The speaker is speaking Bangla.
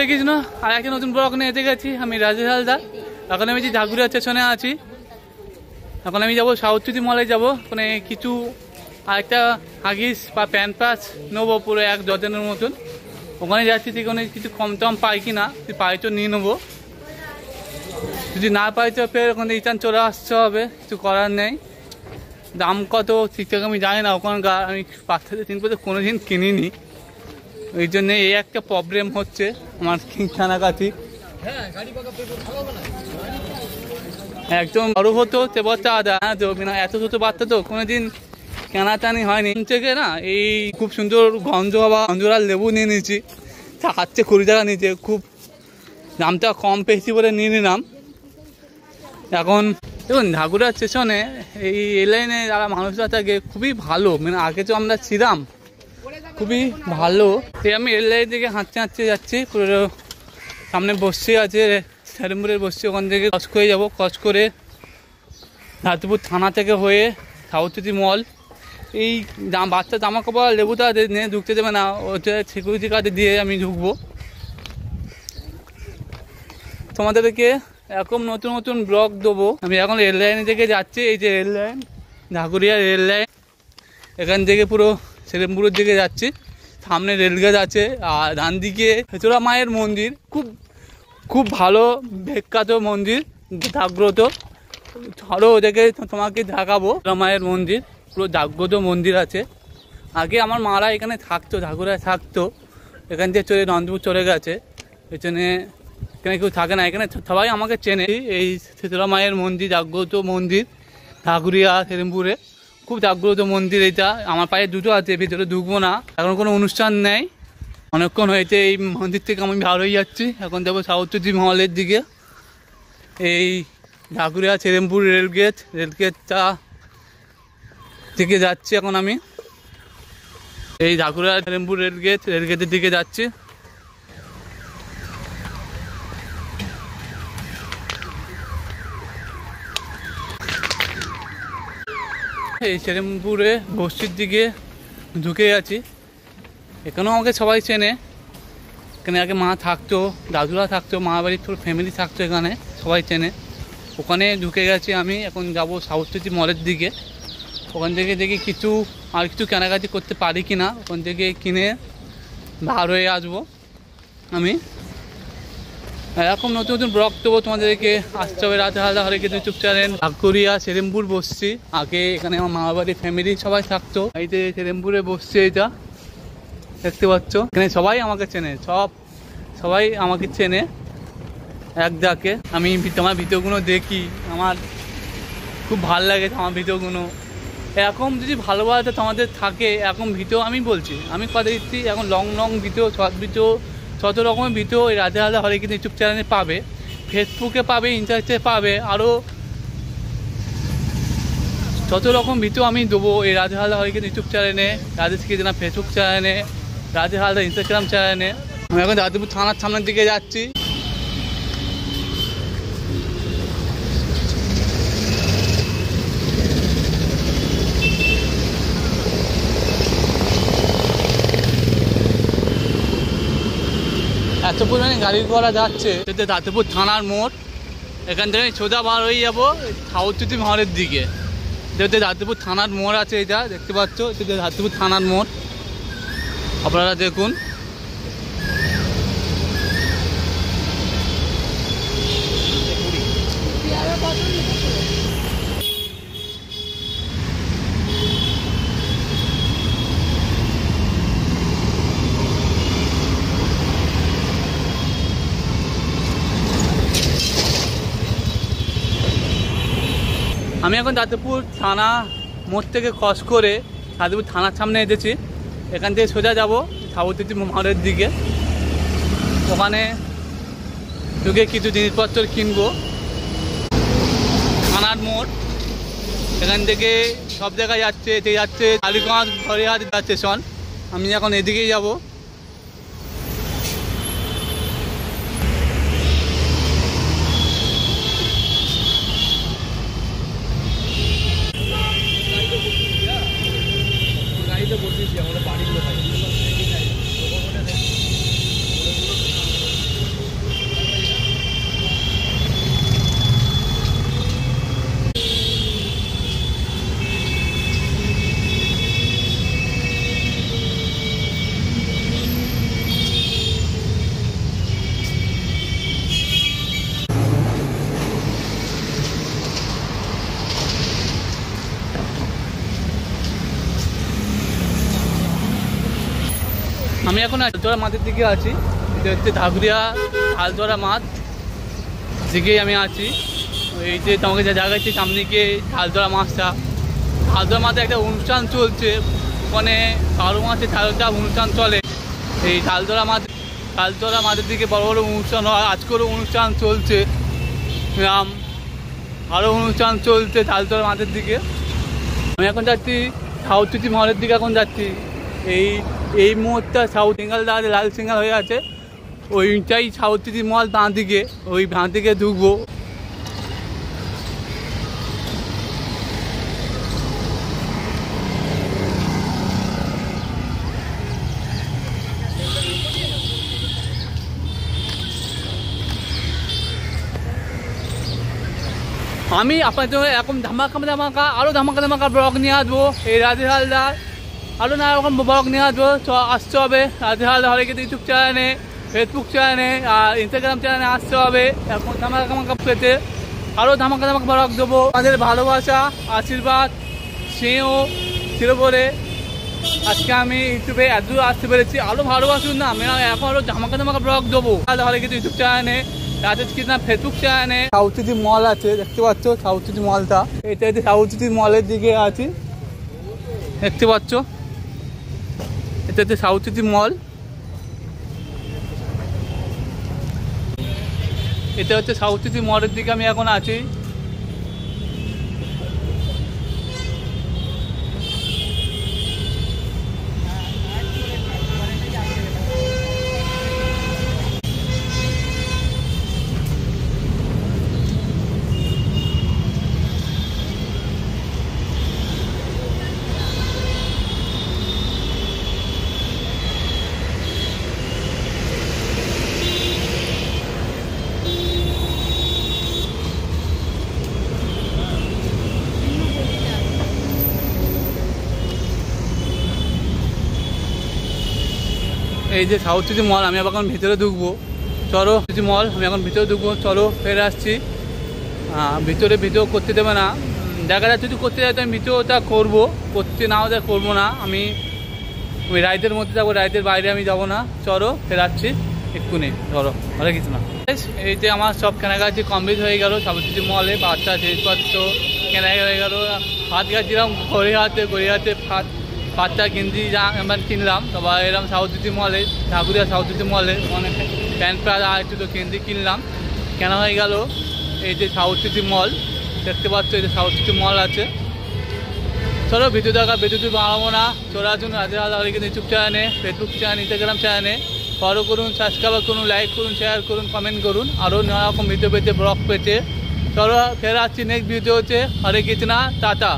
কৃষ্ণ আর একটা নতুন ব্লগ নিয়ে এসে গেছি। আমি রাজেশ হালদার। এখন আমি ঝাগুরিয়া স্টেশনে আছি। এখন আমি যাবো সাউথ সিটি মলে যাবো। ওখানে কিছু আরেকটা হাগিস বা প্যান্ট প্যাচ নেবো, পুরো 1 ডজনের মতন। ওখানে যাচ্ছি, সেখানে কিছু কম টম পাই কি না, যদি পাই তো নিয়ে নেবো, যদি না পাই তো ফের ওখানে রিটার্ন চলে আসতে হবে, কিছু করার নেই। দাম কত ঠিকঠাক আমি জানি না, ওখানকার আমি বাচ্চাদের জিনিস কোনো দিন কিনিনি, ওই জন্য এই একটা প্রবলেম হচ্ছে আমার কেনাকাটি। একদম বড় হতো সে বাচ্চা আদা তো না, এত ছোট বাচ্চা তো কোনোদিন কেনাটানি হয়নি। থেকে না এই খুব সুন্দর গঞ্জ বা গঞ্জরার লেবু নিয়ে নিয়েছি, হাতে 20 টাকা নিয়েছে, খুব দামটা কম পেয়েছি বলে নিয়ে নিলাম। এখন দেখুন ঝাগুরিয়া স্টেশনে এই লাইনে যারা মানুষরা থাকে খুবই ভালো, মানে আগে তো আমরা ছিলাম খুবই ভালো। আমি রেল লাইন থেকে হাঁটতে হাঁটতে যাচ্ছি, পুরো সামনে বসছি আছে সেরেমপুরের বসছি, ওখান থেকে ক্রস করে যাবো। ক্রস করে ধাতুপুর থানা থেকে হয়ে সাউথ সিটি মল। এই বাচ্চা জামা কাপড় লেবুটা নিয়ে ঢুকতে দেবে না, ওটা সিকিউরিটি গার্ডে দিয়ে আমি ঢুকবো। তোমাদেরকে এরকম নতুন নতুন ব্লগ দেবো। আমি এখন রেল লাইনে থেকে যাচ্ছি, এই যে রেল লাইন, ঝাগুরিয়া রেল লাইন, এখান থেকে পুরো সেরেমপুরের দিকে যাচ্ছি। সামনে রেলগেট আছে, আর ডান দিকে হেচুরা মায়ের মন্দির, খুব খুব ভালো বিখ্যাত মন্দির, জাগ্রত। ধরো ওদেরকে তোমাকে দেখাবো, মায়ের মন্দির পুরো জাগ্রত মন্দির আছে। আগে আমার মারা এখানে থাকতো, ঝাগুরিয়ায় থাকতো, এখান থেকে চলে নন্দপুর চলে গেছে, এখানে এখানে কেউ থাকে না, এখানে সবাই আমাকে চেনে। এই হেচুরা মায়ের মন্দির জাগ্রত মন্দির ঝাগুরিয়া সেরেমপুরে, খুব জাগ্রত মন্দির এটা। আমার পায়ে দুটো আছে, ভিতরে ঢুকবো না, এখন কোনো অনুষ্ঠান নেই, অনেকক্ষণ হয়েছে। এই মন্দির থেকে আমি ভালো হয়ে যাচ্ছি, এখন যাবো সাউথ সিটি মহলের দিকে। এই ঝাগুরিয়া সেরেমপুর রেলগেটটা দিকে যাচ্ছি এখন আমি। এই ঝাগুরিয়া সেরেমপুর রেলগেটের দিকে যাচ্ছি। এই সেরেমপুরে বস্তির দিকে ঢুকে গেছি। এখানেও আমাকে সবাই চেনে, এখানে আগে মা থাকতো, দাদুরা থাকতো, মা বাড়ির পুরো ফ্যামিলি থাকতো, এখানে সবাই চেনে। ওখানে ঢুকে গেছি আমি, এখন যাব সাউথ সিটি মলের দিকে। ওখান থেকে দেখি কিছু আর কিছু কেনাকাটি করতে পারি কি না, ওখান থেকে কিনে বার হয়ে আসবো আমি। এরকম নতুন নতুন ব্লগ দেবো তোমাদেরকে। আসতে হবে রাতে হালদা হরে কিন্তু ইউটিউব চ্যানেল। ঝাগুরিয়া সেরেমপুর বসছি, আগে এখানে আমার মা বাড়ির ফ্যামিলি সবাই থাকতো। এই যে সেরেমপুরে বসছি, এটা দেখতে পাচ্ছ, এখানে সবাই আমাকে চেনে, সবাই আমাকে চেনে এক ডাকে। আমি আমার ভিডিওগুলো দেখি, আমার খুব ভালো লাগে আমার ভিডিওগুলো। এরকম যদি ভালোবাসা তোমাদের থাকে, এরকম ভিডিও আমি বলছি, আমি কথা দিচ্ছি, এখন লং ভিডিও, শর্ট ভিডিও, যত রকমের ভিডিও এই রাতে হালদা হরে কিন্তু ইউটিউব চ্যানেলে পাবে, ফেসবুকে পাবে, ইনস্টাগ্রামে পাবে, আরও যত রকম ভিডিও আমি দেবো এই রাতে হালদা হরে কিন্তু ইউটিউব চ্যানেলে, রাজেশ কৃষ্ণ ফেসবুক চ্যানেলে, রাজেশ হালদার ইনস্টাগ্রাম চ্যানেলে। আমি এখন দাদুপুর থানার সামনের দিকে যাচ্ছি। এত পরিমাণে গাড়ি ঘোড়া যাচ্ছে, দাদুপুর থানার মোড়, এখান থেকে সোজা বার হয়ে যাবো সাউথ সিটি মহলের দিকে। যেহেতু দাদুপুর থানার মোড় আছে, এটা দেখতে পাচ্ছ, এটা দাদুপুর থানার মোড়, আপনারা দেখুন। আমি এখন দাদুপুর থানা মোড় থেকে ক্রস করে দাদুপুর থানার সামনে এসেছি। এখান থেকে সোজা যাব সাউথ সিটি মহলের দিকে। ওখানে ঢুকে কিছু জিনিসপত্র কিনবো। থানার মোড়, এখান থেকে সব জায়গায় যাচ্ছে, এতে যাচ্ছে কালীগঞ্জ গড়িয়াহাট স্টেশন। আমি এখন এদিকেই যাব। আমি এখন হালদরা মাঠের দিকে আছি। এটা হচ্ছে ধাগুরিয়া হালদরা মাঠ দিকেই আমি আছি। এই যে তোমাকে যা জায়গাচ্ছি সামনে গিয়ে হালদরা মাঠটা, হালদরা মাঠে একটা অনুষ্ঠান চলছে, ওখানে 12 মাসে 13টা অনুষ্ঠান চলে। এই হালদরা মাঠের দিকে বড় বড় অনুষ্ঠান হয়, আজকেরও অনুষ্ঠান চলছে, আরও অনুষ্ঠান চলছে হালদরা মাঠের দিকে। আমি এখন যাচ্ছি সাউথ সিটি মলের দিকে এখন যাচ্ছি। এই মুহূর্তে সাউথ সিঙ্গাল দাঁড়িয়ে লাল সিঙ্গাল হয়ে আছে, ওইটাই সাউথ সিটি মল বাঁ দিকে, ওই বাঁ দিকে ঢুকবো। আমি আপনার জন্য এরকম ধামাকা আরও ধামাকা ব্লগ নিয়ে আসবো। এই রাধে হালদার আরও নানা রকম ব্লগ নিয়ে আসবো। আসতে হবে রাধে হালদার হলে কিন্তু ইউটিউব চ্যানেলে, ফেসবুক চ্যানেলে আর ইনস্টাগ্রাম চ্যানেলে আসতে হবে। এখন ধামাকা পেতে আরও ধামাকা ব্লগ দেবো। আমাদের ভালোবাসা, আশীর্বাদ, স্নেহ ছিল বলে আজকে আমি ইউটিউবে এত আসতে পেরেছি। আরও ভালোবাসুন না, আমি এখন আরও ধামাকা ব্লগ দেবো। হলে কিন্তু ইউটিউব চ্যানেলে, রাজেশ কৃষ্ণা ফেসবুক চ্যানেলে। সাউথ সিটি মল আছে, দেখতে পাচ্ছ সাউথ সিটি মলটা। এটা হচ্ছে সাউথ সিটি মলের দিকে আছি, দেখতে পাচ্ছ। এটা হচ্ছে সাউথ সিটি মল, এটা হচ্ছে সাউথ সিটি মলের দিকে আমি এখন আছি। এই যে সাউথ সিটি মল, আমি এখন ভিতরে ঢুকবো। চলো সিটি মল, আমি এখন ভিতরে ঢুকবো। চলো ফেরে আসছি। ভিতরে ভিডিও করতে দেবে না, দেখা যাচ্ছে যদি করতে যাই তো আমি ভিডিওটা করবো, করতে নাও যা করবো না। আমি ওই রাইতের মধ্যে যাবো, রাইতের বাইরে আমি যাবো না। চলো ফেরে আসছি এক্ষুনি। চলো, হরে কিছু না। এই যে আমার সব কেনাকাটি কমপ্লিট হয়ে গেল সাউথ সিটি মলে। বাচ্চা জিনিসপত্র কেনাকাটা হয়ে গেলো। হাত গাছিলাম গড়িয়াতে বাচ্চা গেঞ্জি কিনলাম। সবাই এরকম সাউথ সিটি মলে, ধাগুরিয়া সাউথ সিটি মলে অনেক প্যান্ট আর একটু তো গেঞ্জি কিনলাম, কেনা হয়ে গেল। এই যে সাউথ সিটি মল দেখতে পাচ্ছ, এই যে সাউথ সিটি মল আছে। চলো ভিডিও বাড়াবো না। চলে আসুন রাধে হালদার কিন্তু ইউটিউব চ্যানেলে, ফেসবুক চ্যানেল, ইনস্টাগ্রাম চ্যানেলে ফলো করুন, সাবস্ক্রাইব করুন, লাইক করুন, শেয়ার করুন, কমেন্ট করুন, আরও নানা রকম ভিডিও পেতে, ব্লগ পেতে। চলো ফের আসছি নেক্সট ভিডিও হচ্ছে। হরে কৃষ্ণা, টাটা।